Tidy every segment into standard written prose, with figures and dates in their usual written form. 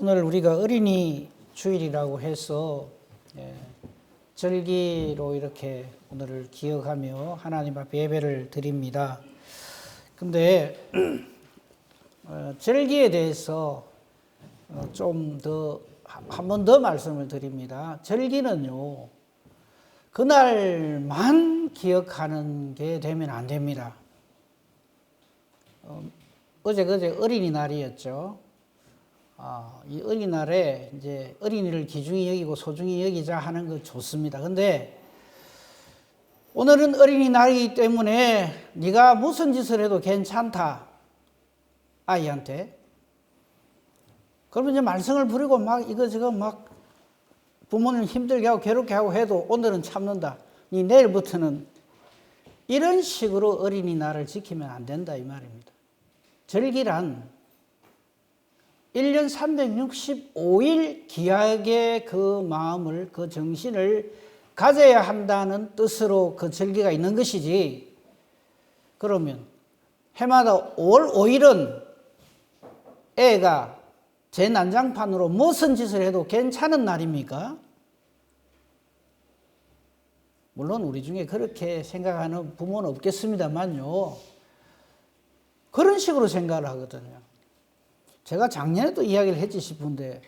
오늘 우리가 어린이 주일이라고 해서 절기로 이렇게 오늘을 기억하며 하나님 앞에 예배를 드립니다. 근데 절기에 대해서 좀 더 한 번 더 말씀을 드립니다. 절기는요, 그날만 기억하는 게 되면 안 됩니다. 그제 어린이날이었죠. 이 어린이날에 이제 어린이를 귀중히 여기고 소중히 여기자 하는 거 좋습니다. 근데 오늘은 어린이날이기 때문에 네가 무슨 짓을 해도 괜찮다, 아이한테. 그러면 이제 말썽을 부리고 막 이거저거 막 부모님 힘들게 하고 괴롭게 하고 해도 오늘은 참는다. 네 내일부터는 이런 식으로 어린이날을 지키면 안 된다, 이 말입니다. 절기란 1년 365일 귀하게 그 마음을, 그 정신을 가져야 한다는 뜻으로 그 절기가 있는 것이지, 그러면 해마다 5월 5일은 애가 제 난장판으로 무슨 짓을 해도 괜찮은 날입니까? 물론 우리 중에 그렇게 생각하는 부모는 없겠습니다만요. 그런 식으로 생각을 하거든요. 제가 작년에도 이야기를 했지 싶은데,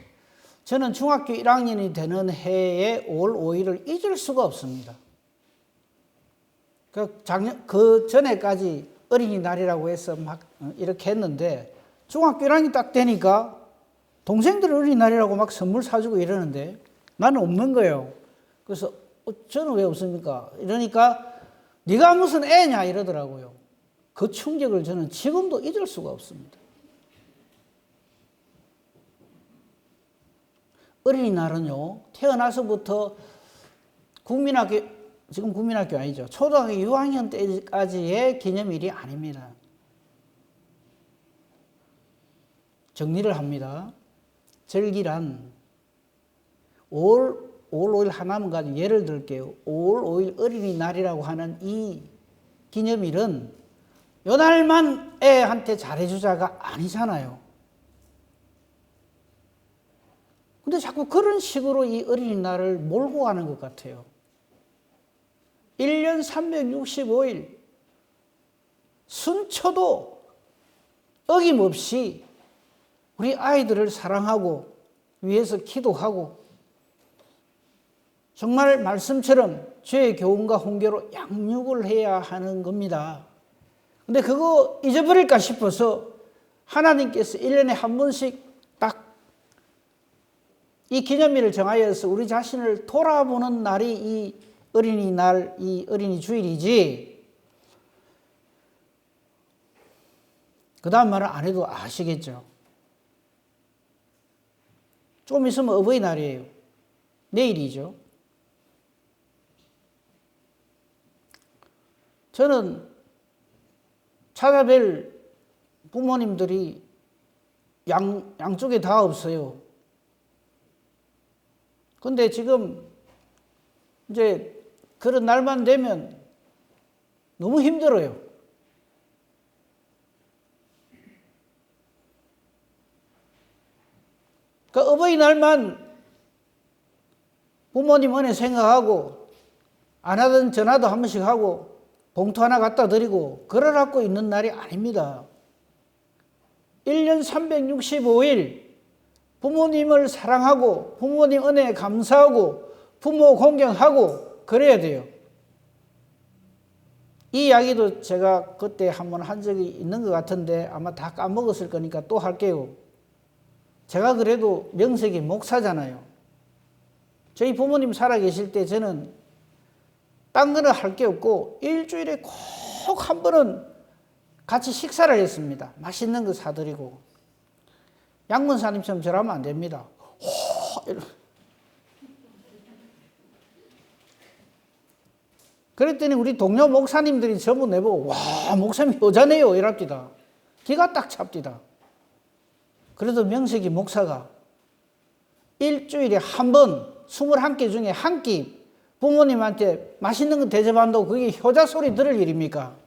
저는 중학교 1학년이 되는 해에 5월 5일을 잊을 수가 없습니다. 그 전에까지 어린이날이라고 해서 막 이렇게 했는데, 중학교 1학년이 딱 되니까 동생들 어린이날이라고 막 선물 사주고 이러는데 나는 없는 거예요. 그래서 저는 왜 없습니까? 이러니까 네가 무슨 애냐 이러더라고요. 그 충격을 저는 지금도 잊을 수가 없습니다. 어린이날은요, 태어나서부터 지금 국민학교 아니죠. 초등학교 6학년 때까지의 기념일이 아닙니다. 정리를 합니다. 절기란 5월 5일 하나만 가지고 예를 들게요. 5월 5일 어린이날이라고 하는 이 기념일은 요날만 애한테 잘해주자가 아니잖아요. 근데 자꾸 그런 식으로 이 어린이날을 몰고 가는 것 같아요. 1년 365일 순초도 어김없이 우리 아이들을 사랑하고 위해서 기도하고 정말 말씀처럼 죄의 교훈과 훈계로 양육을 해야 하는 겁니다. 근데 그거 잊어버릴까 싶어서 하나님께서 1년에 한 번씩 딱 이 기념일을 정하여서 우리 자신을 돌아보는 날이 이 어린이날, 이 어린이 주일이지, 그 다음 말을 안 해도 아시겠죠? 좀 있으면 어버이날이에요. 내일이죠. 저는 찾아뵐 부모님들이 양쪽에 다 없어요. 근데 지금 이제 그런 날만 되면 너무 힘들어요. 그러니까 어버이날만 부모님 은혜 생각하고 안 하던 전화도 한 번씩 하고 봉투 하나 갖다 드리고 그러라고 있는 날이 아닙니다. 1년 365일 부모님을 사랑하고 부모님 은혜에 감사하고 부모 공경하고 그래야 돼요. 이 이야기도 제가 그때 한번 한 적이 있는 것 같은데 아마 다 까먹었을 거니까 또 할게요. 제가 그래도 명색이 목사잖아요. 저희 부모님 살아계실 때 저는 딴 거는 할 게 없고 일주일에 꼭 한 번은 같이 식사를 했습니다. 맛있는 거 사드리고. 양문사님처럼 저러면 안 됩니다. 그랬더니 우리 동료 목사님들이 전부 내보고 와, 목사님 여자네요 이랍디다. 기가 딱 찹디다. 그래도 명색이 목사가 일주일에 한 번 21개 중에 한 끼 부모님한테 맛있는 거 대접한다고 그게 효자 소리 들을 일입니까?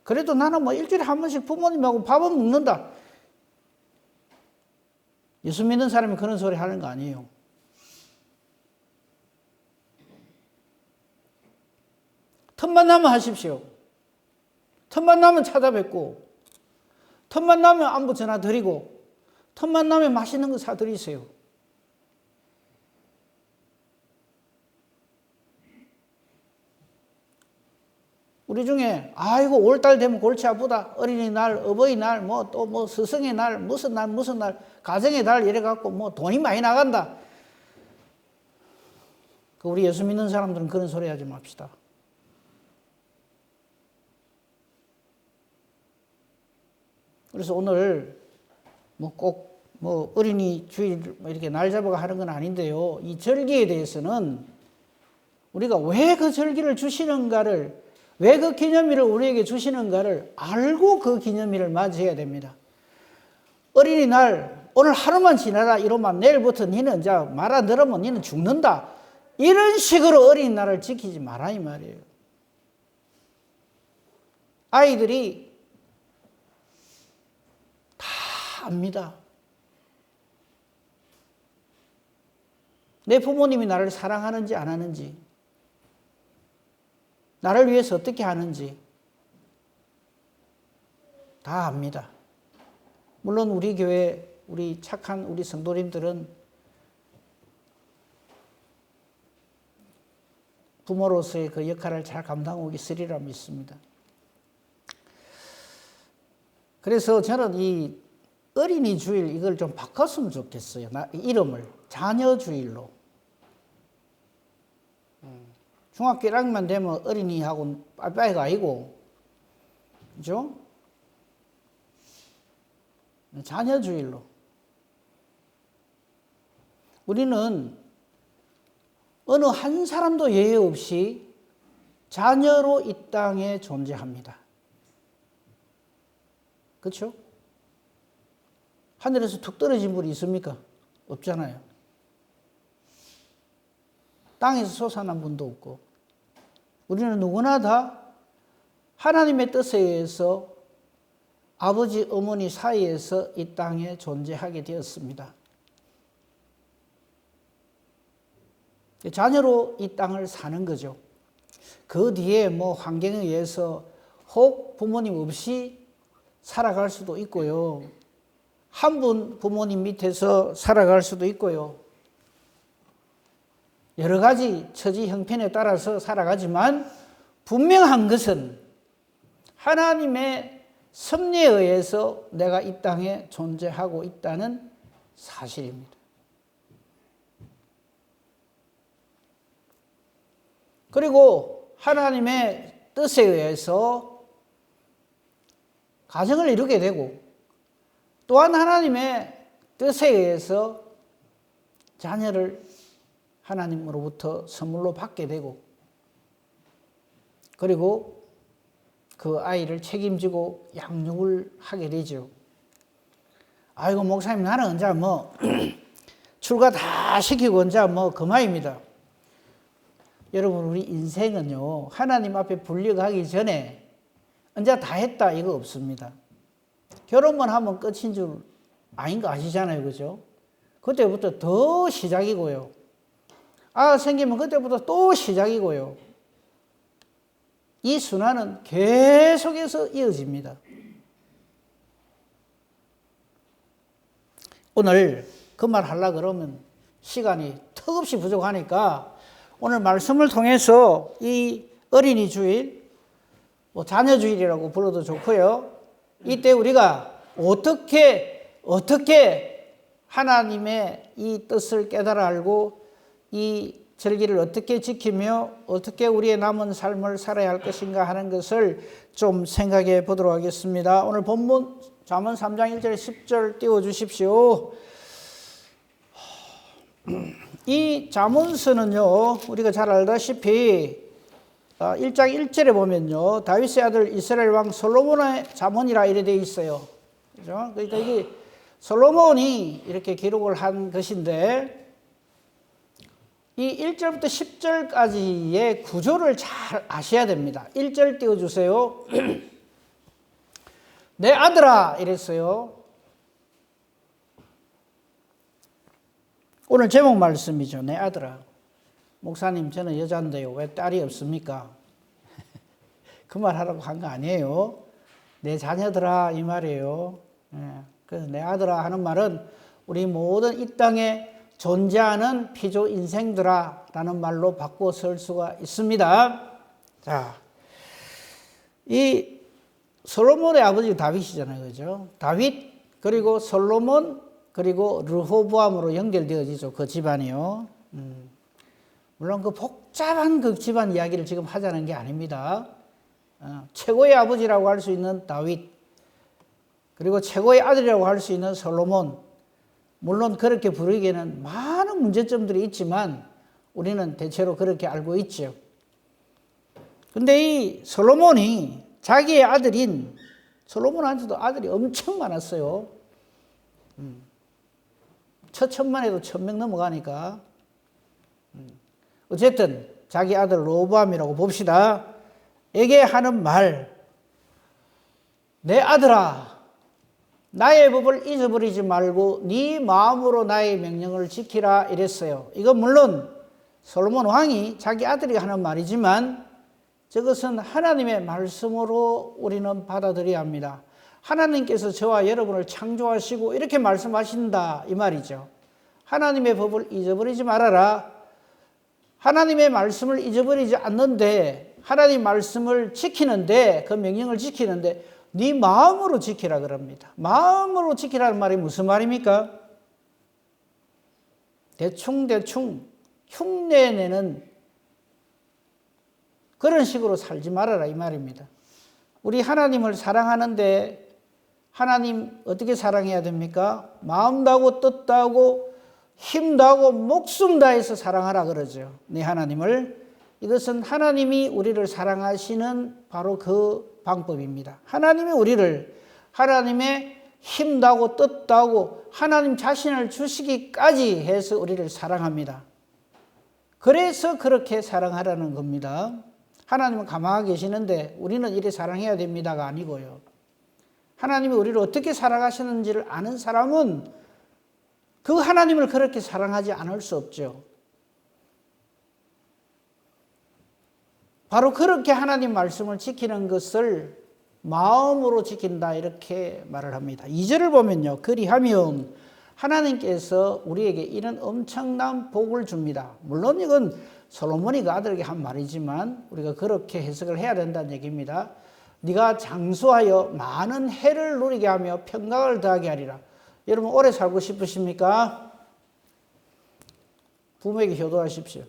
그래도 나는 뭐 일주일에 한 번씩 부모님하고 밥은 먹는다. 예수 믿는 사람이 그런 소리 하는 거 아니에요. 틈만 나면 하십시오. 틈만 나면 찾아뵙고, 틈만 나면 안부 전화 드리고, 틈만 나면 맛있는 거 사드리세요. 우리 중에 아이고 5월달 되면 골치 아프다. 어린이날, 어버이날, 뭐 또 뭐 스승의 날, 무슨 날, 가정의 날 이래 갖고 뭐 돈이 많이 나간다. 우리 예수 믿는 사람들은 그런 소리 하지 맙시다. 그래서 오늘 뭐 꼭 뭐 어린이 주일 이렇게 날 잡아가 하는 건 아닌데요. 이 절기에 대해서는 우리가 왜 그 절기를 주시는가를, 왜 그 기념일을 우리에게 주시는가를 알고 그 기념일을 맞이해야 됩니다. 어린이날 오늘 하루만 지나라 이러면 내일부터 니는 이제 말 안 들으면 니는 죽는다. 이런 식으로 어린이날을 지키지 마라 이 말이에요. 아이들이 다 압니다. 내 부모님이 나를 사랑하는지 안 하는지, 나를 위해서 어떻게 하는지 다 압니다. 물론 우리 교회, 우리 착한 우리 성도님들은 부모로서의 그 역할을 잘 감당하고 있으리라 믿습니다. 그래서 저는 이 어린이 주일 이걸 좀 바꿨으면 좋겠어요. 이름을 자녀 주일로. 중학교 1학년만 되면 어린이하고 빠이빠이가 아니고, 그죠? 자녀 주일로. 우리는 어느 한 사람도 예외 없이 자녀로 이 땅에 존재합니다. 그렇죠? 하늘에서 툭 떨어진 분이 있습니까? 없잖아요. 땅에서 솟아난 분도 없고, 우리는 누구나 다 하나님의 뜻에 의해서 아버지, 어머니 사이에서 이 땅에 존재하게 되었습니다. 자녀로 이 땅을 사는 거죠. 그 뒤에 뭐 환경에 의해서 혹 부모님 없이 살아갈 수도 있고요. 한 분 부모님 밑에서 살아갈 수도 있고요. 여러 가지 처지 형편에 따라서 살아가지만 분명한 것은 하나님의 섭리에 의해서 내가 이 땅에 존재하고 있다는 사실입니다. 그리고 하나님의 뜻에 의해서 가정을 이루게 되고, 또한 하나님의 뜻에 의해서 자녀를 하나님으로부터 선물로 받게 되고, 그리고 그 아이를 책임지고 양육을 하게 되죠. 아이고 목사님 나는 이제 뭐 출가 다 시키고 이제 뭐 그만입니다. 여러분 우리 인생은요 하나님 앞에 불려가기 전에 이제 다 했다 이거 없습니다. 결혼만 하면 끝인 줄 아닌 거 아시잖아요, 그죠? 그때부터 더 시작이고요. 아 생기면 그때부터 또 시작이고요. 이 순환은 계속해서 이어집니다. 오늘 그 말 하려고 그러면 시간이 턱없이 부족하니까 오늘 말씀을 통해서 이 어린이 주일, 뭐 자녀 주일이라고 불러도 좋고요. 이때 우리가 어떻게 하나님의 이 뜻을 깨달아 알고 이 절기를 어떻게 지키며 어떻게 우리의 남은 삶을 살아야 할 것인가 하는 것을 좀 생각해 보도록 하겠습니다. 오늘 본문 잠언 3장 1절 10절 띄워주십시오. 이 잠언서는요 우리가 잘 알다시피 1장 1절에 보면요 다윗의 아들 이스라엘 왕 솔로몬의 잠언이라 이래 되어 있어요. 그죠? 그러니까 이게 솔로몬이 이렇게 기록을 한 것인데, 이 1절부터 10절까지의 구조를 잘 아셔야 됩니다. 1절 띄워주세요. 내 아들아 이랬어요. 오늘 제목 말씀이죠. 내 아들아. 목사님, 저는 여자인데요. 왜 딸이 없습니까? 그 말 하라고 한 거 아니에요. 내 자녀들아 이 말이에요. 그래서 내 아들아 하는 말은 우리 모든 이 땅에 존재하는 피조 인생들아 라는 말로 바꿔 쓸 수가 있습니다. 자, 이 솔로몬의 아버지가 다윗이잖아요. 그죠? 다윗, 그리고 솔로몬, 그리고 르호보암으로 연결되어지죠. 그 집안이요. 물론 그 복잡한 그 집안 이야기를 지금 하자는 게 아닙니다. 최고의 아버지라고 할 수 있는 다윗, 그리고 최고의 아들이라고 할 수 있는 솔로몬, 물론 그렇게 부르기에는 많은 문제점들이 있지만 우리는 대체로 그렇게 알고 있죠. 근데 이 솔로몬이 자기의 아들인, 솔로몬한테도 아들이 엄청 많았어요. 처천만 해도 1000명 넘어가니까. 어쨌든 자기 아들 르호보암이라고 봅시다. 에게 하는 말, 내 아들아, 나의 법을 잊어버리지 말고 네 마음으로 나의 명령을 지키라 이랬어요. 이건 물론 솔로몬 왕이 자기 아들이 하는 말이지만 저것은 하나님의 말씀으로 우리는 받아들여야 합니다. 하나님께서 저와 여러분을 창조하시고 이렇게 말씀하신다 이 말이죠. 하나님의 법을 잊어버리지 말아라. 하나님의 말씀을 잊어버리지 않는데, 하나님 말씀을 지키는데, 그 명령을 지키는데 네 마음으로 지키라 그럽니다. 마음으로 지키라는 말이 무슨 말입니까? 대충 흉내내는 그런 식으로 살지 말아라 이 말입니다. 우리 하나님을 사랑하는데 하나님 어떻게 사랑해야 됩니까? 마음 다하고 뜻 다하고 힘 다하고 목숨 다해서 사랑하라 그러죠. 네 하나님을. 이것은 하나님이 우리를 사랑하시는 바로 그 방법입니다. 하나님이 우리를 하나님의 힘 다하고 뜻 다하고 하나님 자신을 주시기까지 해서 우리를 사랑합니다. 그래서 그렇게 사랑하라는 겁니다. 하나님은 가만히 계시는데 우리는 이래 사랑해야 됩니다가 아니고요. 하나님이 우리를 어떻게 사랑하시는지를 아는 사람은 그 하나님을 그렇게 사랑하지 않을 수 없죠. 바로 그렇게 하나님 말씀을 지키는 것을 마음으로 지킨다 이렇게 말을 합니다. 2절을 보면요. 그리하면 하나님께서 우리에게 이런 엄청난 복을 줍니다. 물론 이건 솔로몬이 그 아들에게 한 말이지만 우리가 그렇게 해석을 해야 된다는 얘기입니다. 네가 장수하여 많은 해를 누리게 하며 평강을 더하게 하리라. 여러분 오래 살고 싶으십니까? 부모에게 효도하십시오.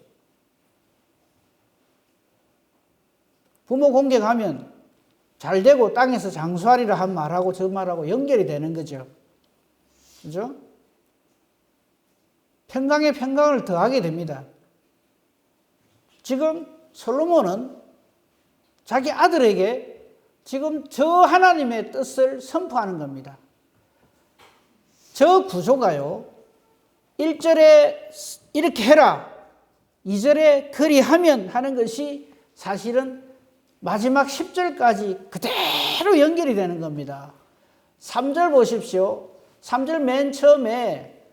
부모 공경하면 잘 되고 땅에서 장수하리라 한 말하고 저 말하고 연결이 되는 거죠. 그죠? 평강에 평강을 더하게 됩니다. 지금 솔로몬은 자기 아들에게 지금 저 하나님의 뜻을 선포하는 겁니다. 저 구조가요. 1절에 이렇게 해라. 2절에 그리하면 하는 것이 사실은 마지막 10절까지 그대로 연결이 되는 겁니다. 3절 보십시오. 3절 맨 처음에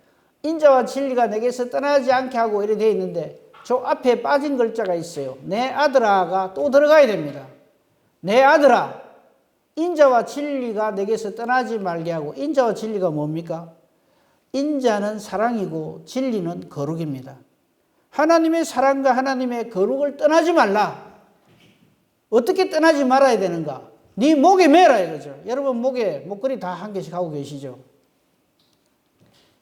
인자와 진리가 내게서 떠나지 않게 하고 이렇게 되어 있는데 저 앞에 빠진 글자가 있어요. 내 아들아가 또 들어가야 됩니다. 내 아들아, 인자와 진리가 내게서 떠나지 말게 하고. 인자와 진리가 뭡니까? 인자는 사랑이고 진리는 거룩입니다. 하나님의 사랑과 하나님의 거룩을 떠나지 말라. 어떻게 떠나지 말아야 되는가? 네 목에 매라 이거죠. 여러분 목에 목걸이 다 한 개씩 하고 계시죠?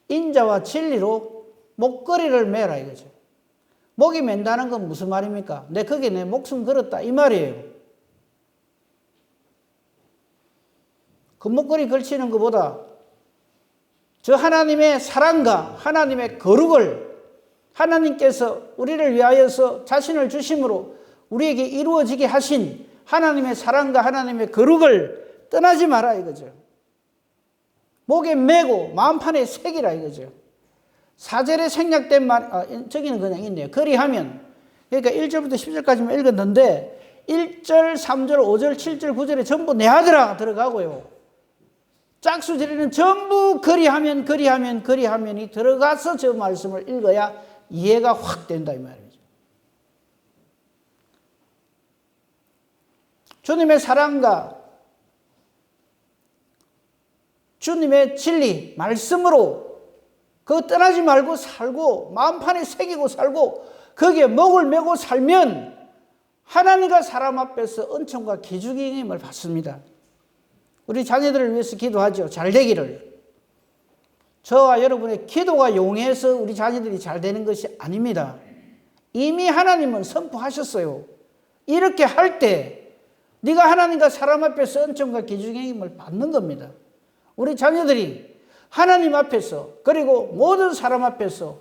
인자와 진리로 목걸이를 매라 이거죠. 목에 맨다는 건 무슨 말입니까? 내 거기에 내 목숨 걸었다 이 말이에요. 그 목걸이 걸치는 것보다 저 하나님의 사랑과 하나님의 거룩을 하나님께서 우리를 위하여서 자신을 주심으로 우리에게 이루어지게 하신 하나님의 사랑과 하나님의 거룩을 떠나지 마라 이거죠. 목에 메고 마음판에 새기라 이거죠. 4절에 생략된 말, 저기는 그냥 있네요. 그리하면, 그러니까 1절부터 10절까지만 읽었는데 1절, 3절, 5절, 7절, 9절에 전부 내 아들아 들어가고요. 짝수절에는 전부 그리하면이 들어가서 저 말씀을 읽어야 이해가 확 된다 이 말이죠. 주님의 사랑과 주님의 진리, 말씀으로 그거 떠나지 말고 살고 마음판에 새기고 살고 거기에 목을 메고 살면 하나님과 사람 앞에서 은총과 기죽임을 받습니다. 우리 자녀들을 위해서 기도하죠. 잘 되기를. 저와 여러분의 기도가 용해서 우리 자녀들이 잘 되는 것이 아닙니다. 이미 하나님은 선포하셨어요. 이렇게 할 때 네가 하나님과 사람 앞에서 은총과 기죽임을 받는 겁니다. 우리 자녀들이 하나님 앞에서 그리고 모든 사람 앞에서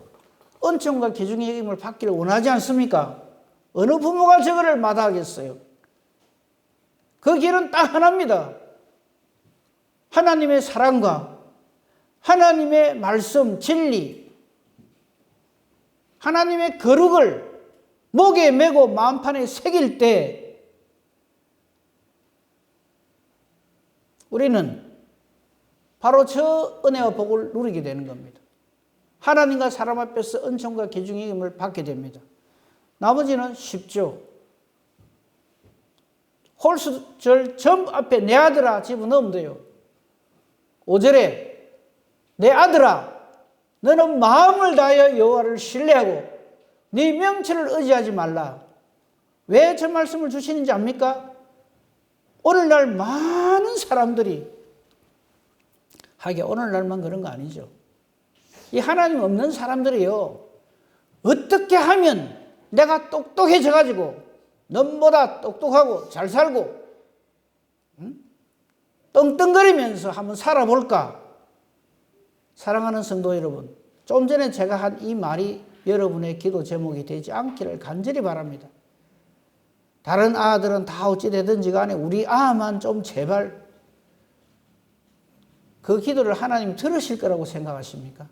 은총과 기중의 힘을 받기를 원하지 않습니까? 어느 부모가 저거를 마다하겠어요? 그 길은 딱 하나입니다. 하나님의 사랑과 하나님의 말씀, 진리, 하나님의 거룩을 목에 메고 마음판에 새길 때 우리는 바로 저 은혜와 복을 누리게 되는 겁니다. 하나님과 사람 앞에서 은총과 기중의 힘을 받게 됩니다. 나머지는 쉽죠. 홀수절 점 앞에 내 아들아 집어넣으면 돼요. 5절에 내 아들아 너는 마음을 다하여 여호와를 신뢰하고 네 명철을 의지하지 말라. 왜 저 말씀을 주시는지 압니까? 오늘날 많은 사람들이 하긴 오늘날만 그런 거 아니죠. 이 하나님 없는 사람들이요. 어떻게 하면 내가 똑똑해져 가지고 넘보다 똑똑하고 잘 살고 떵떵거리면서 한번 살아볼까? 사랑하는 성도 여러분, 좀 전에 제가 한 이 말이 여러분의 기도 제목이 되지 않기를 간절히 바랍니다. 다른 아들은 다 어찌 되든지 간에 우리 아만 좀 제발 그 기도를 하나님 들으실 거라고 생각하십니까?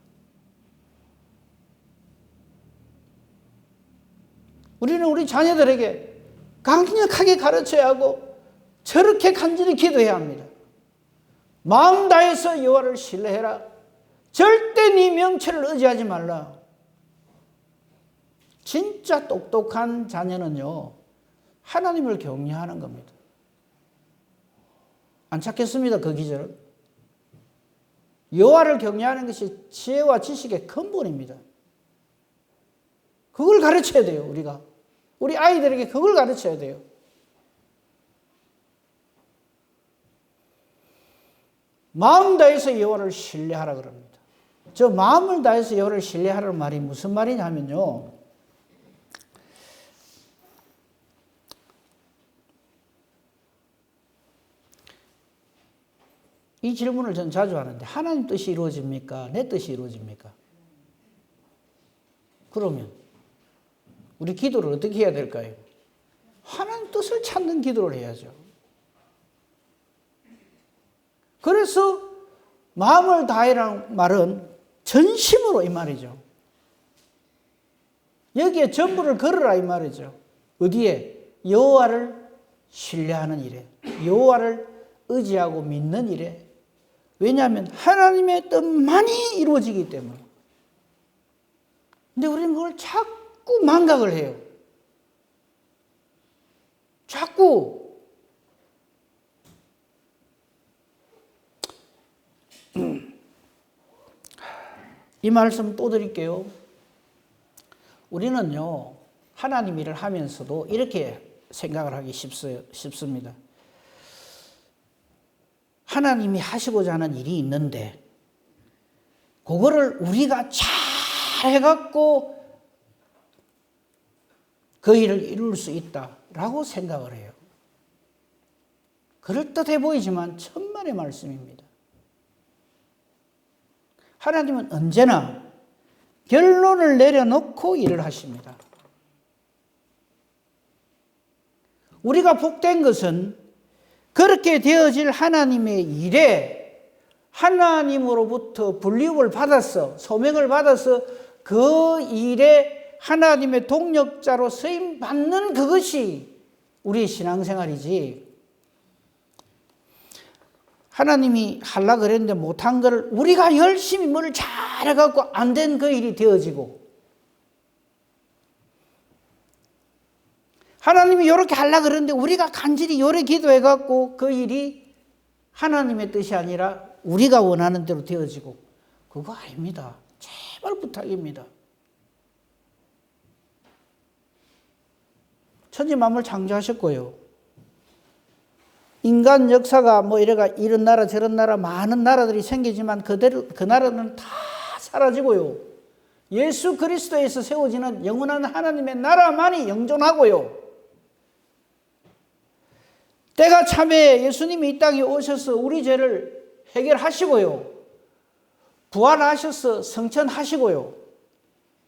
우리는 우리 자녀들에게 강력하게 가르쳐야 하고 저렇게 간절히 기도해야 합니다. 마음 다해서 여호와를 신뢰해라. 절대 네 명철을 의지하지 말라. 진짜 똑똑한 자녀는요, 하나님을 경외하는 겁니다. 안 찾겠습니다, 그 기절을. 여호와를 경외하는 것이 지혜와 지식의 근본입니다. 그걸 가르쳐야 돼요, 우리가. 우리 아이들에게 그걸 가르쳐야 돼요. 마음 다해서 여호와를 신뢰하라 그럽니다. 저 마음을 다해서 여호와를 신뢰하라는 말이 무슨 말이냐면요. 이 질문을 전 자주 하는데 하나님 뜻이 이루어집니까? 내 뜻이 이루어집니까? 그러면 우리 기도를 어떻게 해야 될까요? 하나님 뜻을 찾는 기도를 해야죠. 그래서 마음을 다해라는 말은 전심으로 이 말이죠. 여기에 전부를 걸어라 이 말이죠. 어디에? 여호와를 신뢰하는 일에, 여호와를 의지하고 믿는 일에. 왜냐하면 하나님의 뜻만이 이루어지기 때문에. 근데 우리는 그걸 자꾸 망각을 해요. 자꾸 이 말씀 또 드릴게요. 우리는요, 하나님 일을 하면서도 이렇게 생각을 하기 쉽습니다. 하나님이 하시고자 하는 일이 있는데 그거를 우리가 잘 해갖고 그 일을 이룰 수 있다라고 생각을 해요. 그럴듯해 보이지만 천만의 말씀입니다. 하나님은 언제나 결론을 내려놓고 일을 하십니다. 우리가 복된 것은 그렇게 되어질 하나님의 일에 하나님으로부터 불리움을 받아서 소명을 받아서 그 일에 하나님의 동력자로 쓰임 받는 그것이 우리의 신앙생활이지. 하나님이 하려고 그랬는데 못한 걸 우리가 열심히 뭘 잘해갖고 안 된 그 일이 되어지고, 하나님이 이렇게 하려고 그랬는데 우리가 간절히 요래 기도해갖고 그 일이 하나님의 뜻이 아니라 우리가 원하는 대로 되어지고, 그거 아닙니다. 제발 부탁입니다. 천지 만물 창조하셨고요. 인간 역사가 뭐 이래가 이런 나라 저런 나라 많은 나라들이 생기지만 그대로 그 나라는 다 사라지고요. 예수 그리스도에서 세워지는 영원한 하나님의 나라만이 영존하고요. 때가 참에 예수님이 이 땅에 오셔서 우리 죄를 해결하시고요. 부활하셔서 성천하시고요.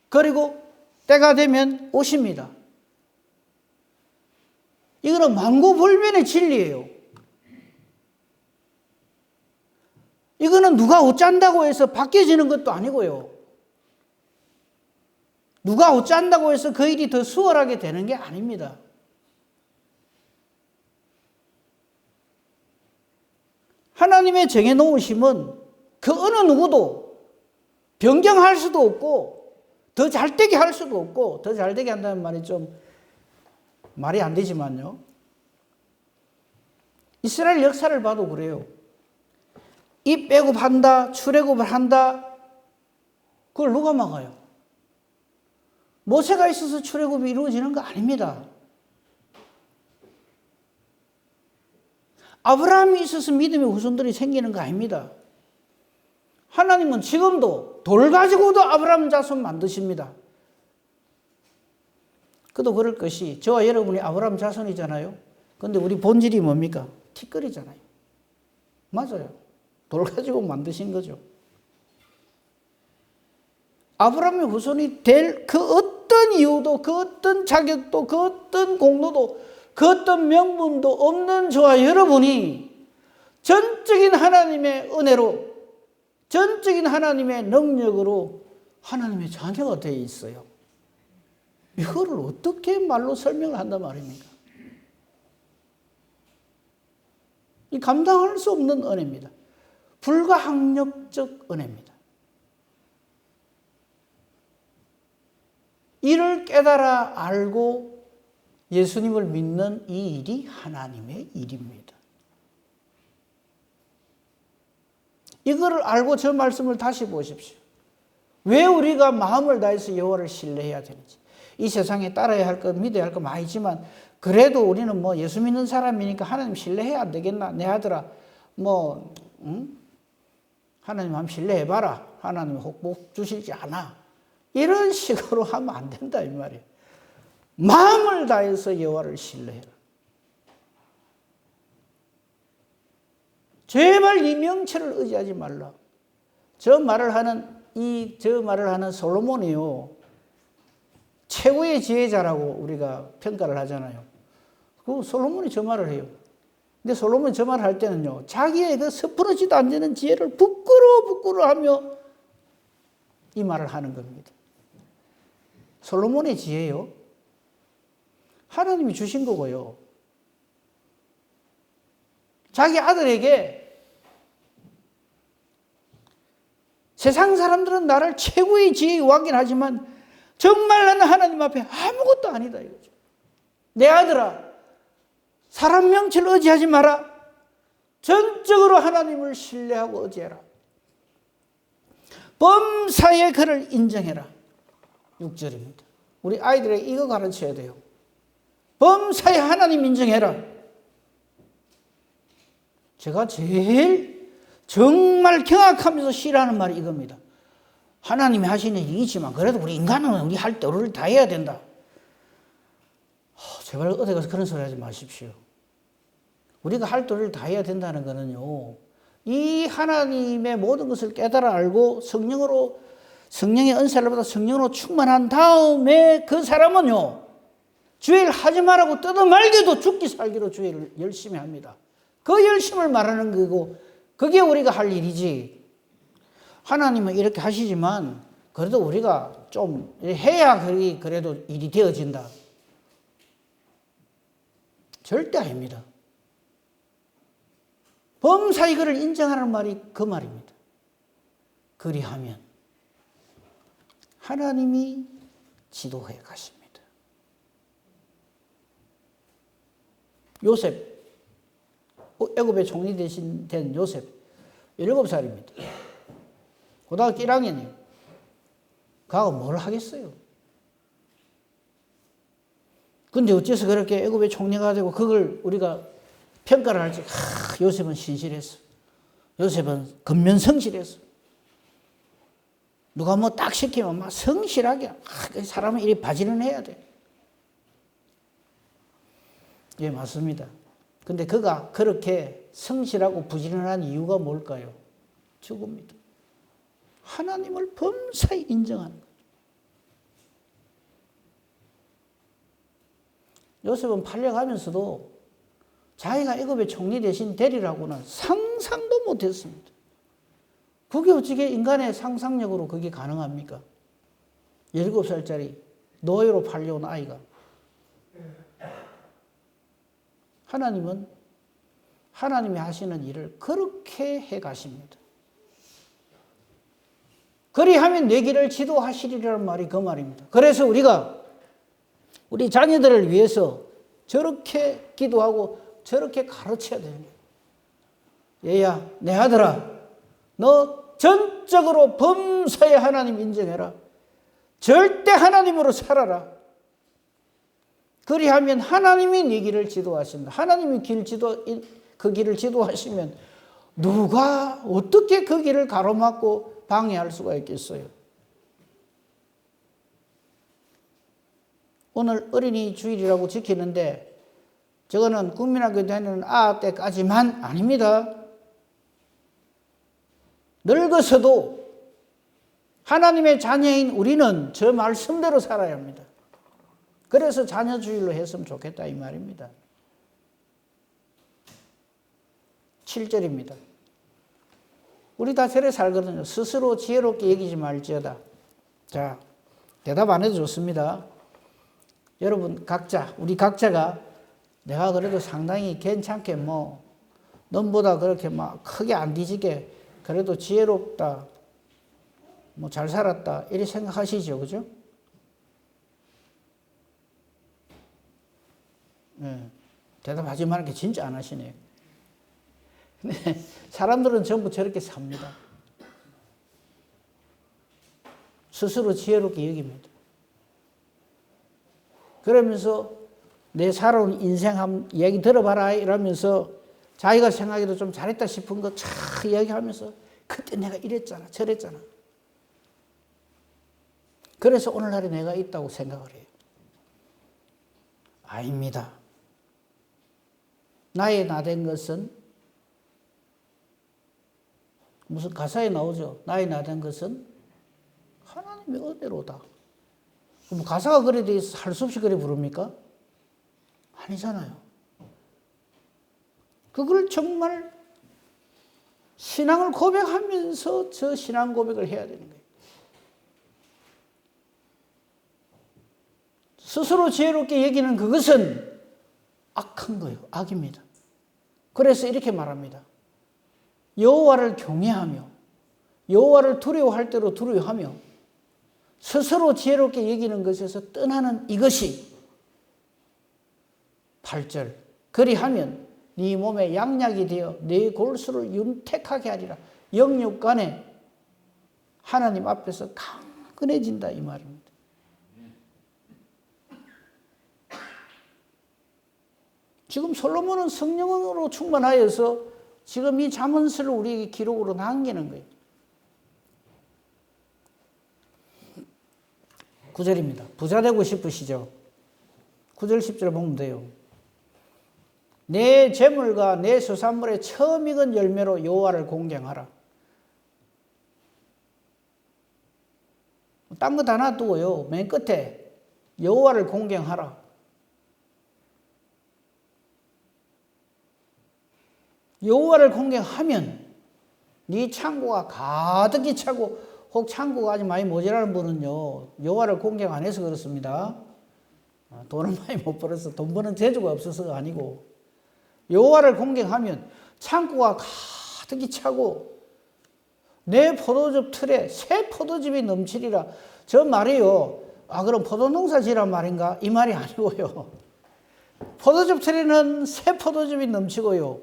그리고 때가 되면 오십니다. 이거는 만고불변의 진리예요. 이거는 누가 어쩐다고 해서 바뀌어지는 것도 아니고요. 누가 어쩐다고 해서 그 일이 더 수월하게 되는 게 아닙니다. 하나님의 정해놓으심은 그 어느 누구도 변경할 수도 없고 더 잘되게 할 수도 없고, 더 잘되게 한다는 말이 좀 말이 안 되지만요. 이스라엘 역사를 봐도 그래요. 입 빼고한다, 출애굽을 한다. 그걸 누가 막아요? 모세가 있어서 출애굽이 이루어지는 거 아닙니다. 아브라함이 있어서 믿음의 후손들이 생기는 거 아닙니다. 하나님은 지금도 돌 가지고도 아브라함 자손 만드십니다. 그도 그럴 것이, 저와 여러분이 아브라함 자손이잖아요. 그런데 우리 본질이 뭡니까? 티끌이잖아요. 맞아요. 돌 가지고 만드신 거죠. 아브라함의 후손이 될 그 어떤 이유도, 그 어떤 자격도, 그 어떤 공로도, 그 어떤 명분도 없는 저와 여러분이 전적인 하나님의 은혜로, 전적인 하나님의 능력으로 하나님의 자녀가 되어 있어요. 이거를 어떻게 말로 설명을 한단 말입니까? 이 감당할 수 없는 은혜입니다. 불가항력적 은혜입니다. 이를 깨달아 알고 예수님을 믿는 이 일이 하나님의 일입니다. 이거를 알고 저 말씀을 다시 보십시오. 왜 우리가 마음을 다해서 여호와를 신뢰해야 되는지. 이 세상에 따라야 할 것, 믿어야 할 것 많이 있지만 그래도 우리는 뭐 예수 믿는 사람이니까 하나님 신뢰해야 안 되겠나? 내 아들아, 하나님 한번 신뢰해봐라. 하나님 혹 복 주실지 않아. 이런 식으로 하면 안 된다 이 말이에요. 마음을 다해서 여호와를 신뢰해라. 제발 이 명체를 의지하지 말라. 저 말을 하는 솔로몬이요, 최고의 지혜자라고 우리가 평가를 하잖아요. 그 솔로몬이 저 말을 해요. 근데 솔로몬이 저 말을 할 때는요, 자기의 그 섣부러지도 안 되는 지혜를 부끄러워하며 이 말을 하는 겁니다. 솔로몬의 지혜요, 하나님이 주신 거고요. 자기 아들에게 세상 사람들은 나를 최고의 지혜의 왕이라 하지만 정말 나는 하나님 앞에 아무것도 아니다 이거죠. 내 아들아, 사람 명체를 의지하지 마라. 전적으로 하나님을 신뢰하고 의지해라. 범사에 그를 인정해라. 6절입니다. 우리 아이들에게 이거 가르쳐야 돼요. 범사에 하나님 인정해라. 제가 제일 정말 경악하면서 싫어하는 말이 이겁니다. 하나님이 하시는 일이지만 그래도 우리 인간은 우리 할 때 우리를 다 해야 된다. 제발 어디 가서 그런 소리 하지 마십시오. 우리가 할 도리를 다 해야 된다는 것은요, 이 하나님의 모든 것을 깨달아 알고 성령의 은사를 받아 성령으로 충만한 다음에 그 사람은요, 주일 하지 말라고 뜯어말기도 죽기 살기로 주일을 열심히 합니다. 그 열심을 말하는 거고, 그게 우리가 할 일이지. 하나님은 이렇게 하시지만 그래도 우리가 좀 해야 그래도 일이 되어진다. 절대 아닙니다. 범사에 그를 인정하는 말이 그 말입니다. 그리하면 하나님이 지도해 가십니다. 요셉, 애굽의 총리 대신 된 요셉 7살입니다. 고등학교 1학년이에요. 그하고 뭘 하겠어요? 근데 어째서 그렇게 애굽의 총리가 되고 그걸 우리가 평가를 할지, 요셉은 신실했어. 요셉은 근면성실했어. 누가 뭐 딱 시키면 막 성실하게, 사람은 이리 바지런 해야 돼. 예, 맞습니다. 근데 그가 그렇게 성실하고 부지런한 이유가 뭘까요? 죽음입니다. 하나님을 범사에 인정하는 거죠. 요셉은 팔려가면서도 자기가 애굽의 총리 대신 되리라고는 상상도 못했습니다. 그게 어떻게 인간의 상상력으로 그게 가능합니까? 17살짜리 노예로 팔려온 아이가. 하나님은 하나님이 하시는 일을 그렇게 해 가십니다. 그리하면 내 길을 지도하시리라는 말이 그 말입니다. 그래서 우리가 우리 자녀들을 위해서 저렇게 기도하고 저렇게 가르쳐야 되는 거예요. 얘야, 내 아들아, 너 전적으로 범사에 하나님 인정해라. 절대 하나님으로 살아라. 그리하면 하나님이 네 길을 지도하신다. 하나님이 그 길을 지도하시면 누가 어떻게 그 길을 가로막고 방해할 수가 있겠어요? 오늘 어린이 주일이라고 지키는데 저거는 국민학교 다니는 아아 때까지만 아닙니다. 늙어서도 하나님의 자녀인 우리는 저 말씀대로 살아야 합니다. 그래서 자녀주일로 했으면 좋겠다 이 말입니다. 7절입니다. 우리 다 저래 살거든요. 스스로 지혜롭게 여기지 말지어다. 자, 대답 안 해도 좋습니다. 여러분 각자, 우리 각자가 내가 그래도 상당히 괜찮게 뭐 넘보다 그렇게 막 크게 안 뒤지게 그래도 지혜롭다, 뭐 잘 살았다 이렇게 생각하시죠, 그죠? 네, 대답하지 말는 게 진짜 안 하시네요. 근데 사람들은 전부 저렇게 삽니다. 스스로 지혜롭게 여깁니다. 그러면서 내 살아온 인생 한번 얘기 들어봐라 이러면서 자기가 생각해도 좀 잘했다 싶은 거 쫙 이야기하면서 그때 내가 이랬잖아 저랬잖아. 그래서 오늘날에 내가 있다고 생각을 해요. 아닙니다. 나의 나된 것은 무슨 가사에 나오죠. 나의 나된 것은 하나님의 은혜로다. 뭐 가사가 그래 돼 있어 할 수 없이 그래 부릅니까? 아니잖아요. 그걸 정말 신앙을 고백하면서 저 신앙 고백을 해야 되는 거예요. 스스로 지혜롭게 여기는 그것은 악한 거예요. 악입니다. 그래서 이렇게 말합니다. 여호와를 경외하며 여호와를 두려워할 대로 두려워하며 스스로 지혜롭게 여기는 것에서 떠나는 이것이 8절 그리하면 네 몸에 양약이 되어 네 골수를 윤택하게 하리라. 영육간에 하나님 앞에서 강건해진다 이 말입니다. 지금 솔로몬은 성령으로 충만하여서 지금 이 잠언서를 우리에게 기록으로 남기는 거예요. 9절입니다. 부자 되고 싶으시죠? 9절 10절 보면 돼요. 내 재물과 내 수산물의 처음 익은 열매로 여호와를 공경하라. 딴 거 다 놔두고요. 맨 끝에 여호와를 공경하라. 여호와를 공경하면 네 창고가 가득히 차고 혹 창고가 아주 많이 모자라는 분은요. 여호와를 공경 안 해서 그렇습니다. 돈을 많이 못 벌어서 돈 버는 재주가 없어서가 아니고 여호와를 공경하면 창고가 가득히 차고 내 포도즙 틀에 새 포도즙이 넘치리라. 저 말이요. 그럼 포도농사 지란 말인가? 이 말이 아니고요. 포도즙 틀에는 새 포도즙이 넘치고요.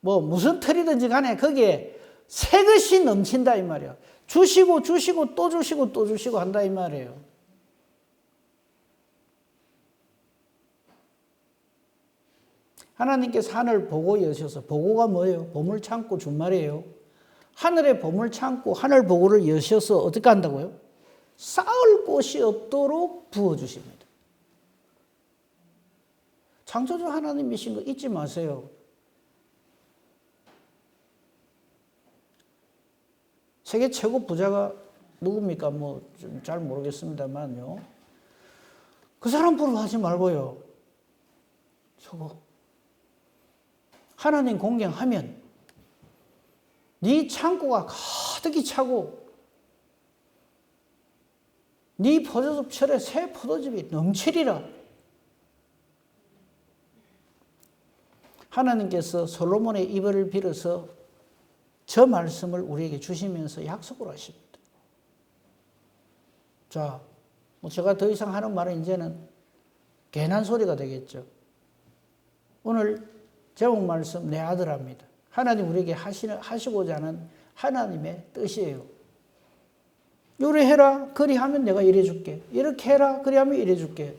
뭐 무슨 틀이든지 간에 거기에 새 것이 넘친다 이 말이야. 주시고 주시고 또 주시고 또 주시고 한다 이 말이에요. 하나님께서 하늘 보고 여셔서, 보고가 뭐예요? 보물 창고 준 말이에요. 하늘의 보물 창고, 하늘 보고를 여셔서 어떻게 한다고요? 쌓을 곳이 없도록 부어주십니다. 창조주 하나님이신 거 잊지 마세요. 세계 최고 부자가 누굽니까? 뭐 좀 잘 모르겠습니다만요. 그 사람 부러워하지 말고요. 저거 하나님 공경하면 네 창고가 가득히 차고 네 포도즙 철에 새 포도즙이 넘치리라. 하나님께서 솔로몬의 입을 빌어서 저 말씀을 우리에게 주시면서 약속을 하십니다. 자, 뭐 제가 더 이상 하는 말은 이제는 괜한 소리가 되겠죠. 오늘 제목 말씀 내 아들합니다. 하나님 우리에게 하시고자 하는 하나님의 뜻이에요. 요리 해라 그리하면 내가 이래 줄게. 이렇게 해라 그리하면 이래 줄게.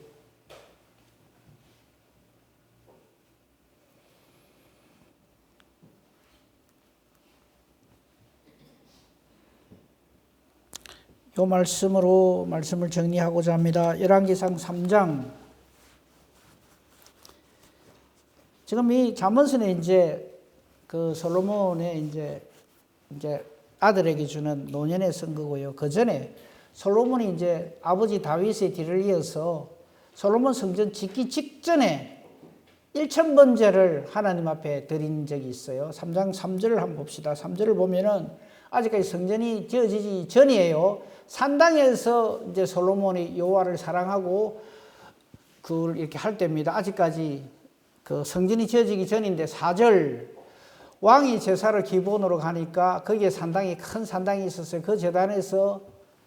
이 말씀으로 말씀을 정리하고자 합니다. 열왕기상 3장. 지금 이 잠언서는 이제 그 솔로몬의 이제 아들에게 주는 노년의 선거고요. 그 전에 솔로몬이 이제 아버지 다윗의 뒤를 이어서 솔로몬 성전 짓기 직전에 1000번제를 하나님 앞에 드린 적이 있어요. 3장 3절을 한번 봅시다. 3절을 보면은 아직까지 성전이 지어지기 전이에요. 산당에서 이제 솔로몬이 여호와를 사랑하고 그걸 이렇게 할 때입니다. 아직까지 그 성전이 지어지기 전인데 4절 왕이 제사를 기본으로 가니까 거기에 산당이 큰 산당이 있었어요. 그 제단에서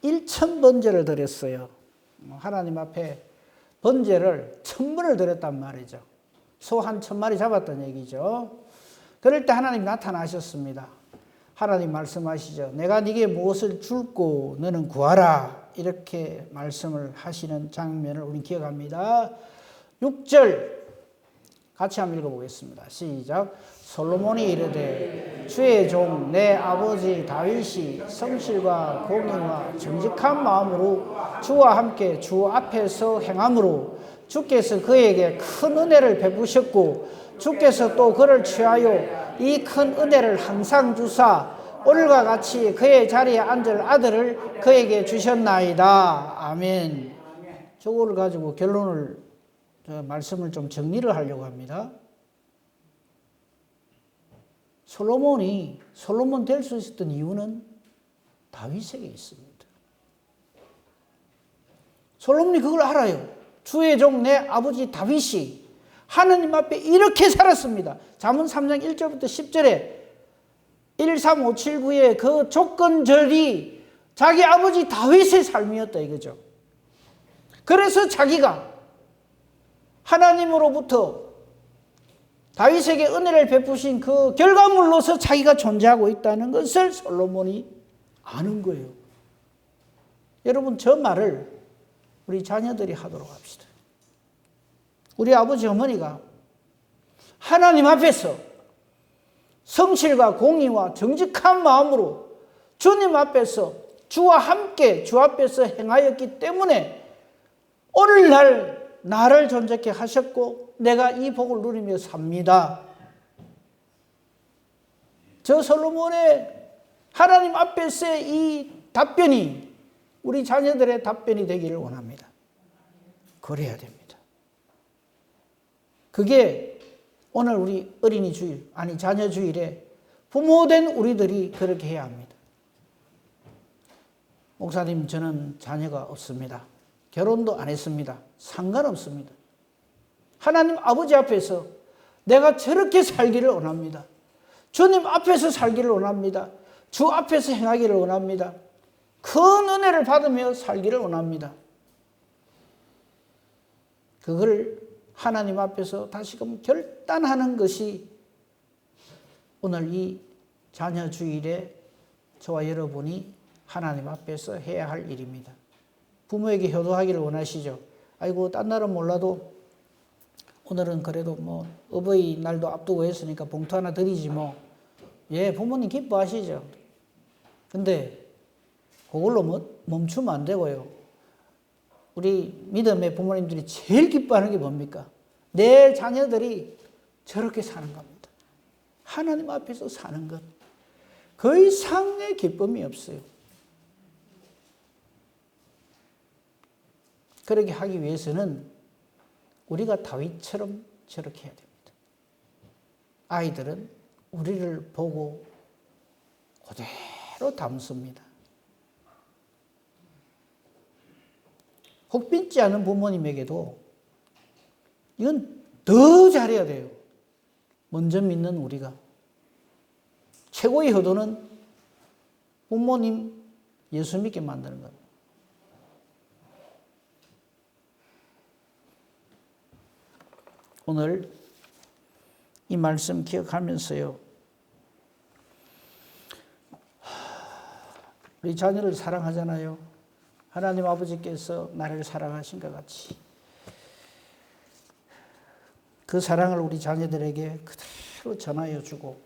1000번제를 드렸어요. 하나님 앞에 번제를 1000번을 드렸단 말이죠. 소 한 1000마리 잡았던 얘기죠. 그럴 때 하나님 나타나셨습니다. 하나님 말씀하시죠. 내가 네게 무엇을 줄고 너는 구하라. 이렇게 말씀을 하시는 장면을 우리 기억합니다. 6절 같이 한번 읽어보겠습니다. 시작. 솔로몬이 이르되 주의 종 내 아버지 다윗이 성실과 공의와 정직한 마음으로 주와 함께 주 앞에서 행함으로 주께서 그에게 큰 은혜를 베푸셨고 주께서 또 그를 취하여 이 큰 은혜를 항상 주사 오늘과 같이 그의 자리에 앉을 아들을 그에게 주셨나이다. 아멘. 저거를 가지고 결론을 말씀을 좀 정리를 하려고 합니다. 솔로몬 될 수 있었던 이유는 다윗에게 있습니다. 솔로몬이 그걸 알아요. 주의 종 내 아버지 다윗이 하나님 앞에 이렇게 살았습니다. 잠언 3장 1절부터 10절에 13579의 그 조건절이 자기 아버지 다윗의 삶이었다 이거죠. 그래서 자기가 하나님으로부터 다윗에게 은혜를 베푸신 그 결과물로서 자기가 존재하고 있다는 것을 솔로몬이 아는 거예요. 여러분 저 말을 우리 자녀들이 하도록 합시다. 우리 아버지 어머니가 하나님 앞에서 성실과 공의와 정직한 마음으로 주님 앞에서 주와 함께 주 앞에서 행하였기 때문에 오늘날 나를 존재케 하셨고 내가 이 복을 누리며 삽니다. 저 솔로몬의 하나님 앞에서의 이 답변이 우리 자녀들의 답변이 되기를 원합니다. 그래야 됩니다. 그게 오늘 우리 어린이 주일, 아니 자녀 주일에 부모된 우리들이 그렇게 해야 합니다. 목사님, 저는 자녀가 없습니다. 결혼도 안 했습니다. 상관없습니다. 하나님 아버지 앞에서 내가 저렇게 살기를 원합니다. 주님 앞에서 살기를 원합니다. 주 앞에서 행하기를 원합니다. 큰 은혜를 받으며 살기를 원합니다. 그걸 하나님 앞에서 다시금 결단하는 것이 오늘 이 자녀 주일에 저와 여러분이 하나님 앞에서 해야 할 일입니다. 부모에게 효도하기를 원하시죠. 아이고 딴 날은 몰라도 오늘은 그래도 뭐 어버이날도 앞두고 했으니까 봉투 하나 드리지 뭐. 예, 부모님 기뻐하시죠. 근데 그걸로 멈추면 안 되고요. 우리 믿음의 부모님들이 제일 기뻐하는 게 뭡니까? 내 자녀들이 저렇게 사는 겁니다. 하나님 앞에서 사는 것. 그 이상의 기쁨이 없어요. 그렇게 하기 위해서는 우리가 다윗처럼 저렇게 해야 됩니다. 아이들은 우리를 보고 그대로 담습니다. 혹빈지 않은 부모님에게도 이건 더 잘해야 돼요. 먼저 믿는 우리가. 최고의 효도는 부모님 예수 믿게 만드는 겁니다. 오늘 이 말씀 기억하면서요. 우리 자녀를 사랑하잖아요. 하나님 아버지께서 나를 사랑하신 것 같이 그 사랑을 우리 자녀들에게 그대로 전하여 주고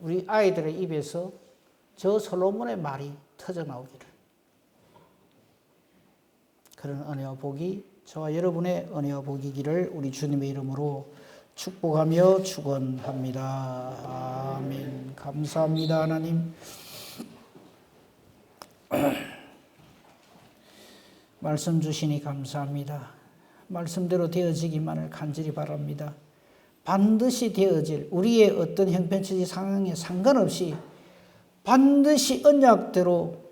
우리 아이들의 입에서 저 솔로몬의 말이 터져 나오기를 그런 은혜와 복이 저와 여러분의 은혜와 복이기를 우리 주님의 이름으로 축복하며 축원합니다. 아멘. 감사합니다, 하나님. 말씀 주시니 감사합니다. 말씀대로 되어지기만을 간절히 바랍니다. 반드시 되어질 우리의 어떤 형편처지 상황에 상관없이 반드시 언약대로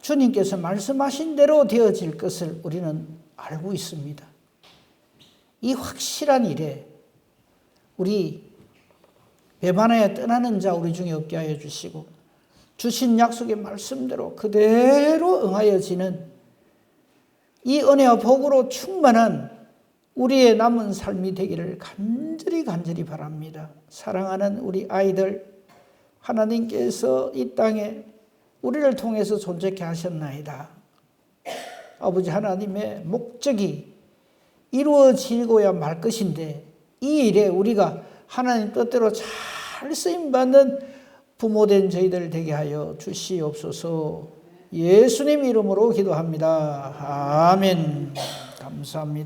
주님께서 말씀하신 대로 되어질 것을 우리는 알고 있습니다. 이 확실한 일에 우리 배반하여 떠나는 자 우리 중에 없게 하여 주시고 주신 약속의 말씀대로 그대로 응하여지는 이 은혜와 복으로 충만한 우리의 남은 삶이 되기를 간절히 바랍니다. 사랑하는 우리 아이들, 하나님께서 이 땅에 우리를 통해서 존재케 하셨나이다. 아버지 하나님의 목적이 이루어지고야 말 것인데 이 일에 우리가 하나님 뜻대로 잘 쓰임받는 부모된 저희들 되게 하여 주시옵소서. 예수님 이름으로 기도합니다. 아멘. 감사합니다.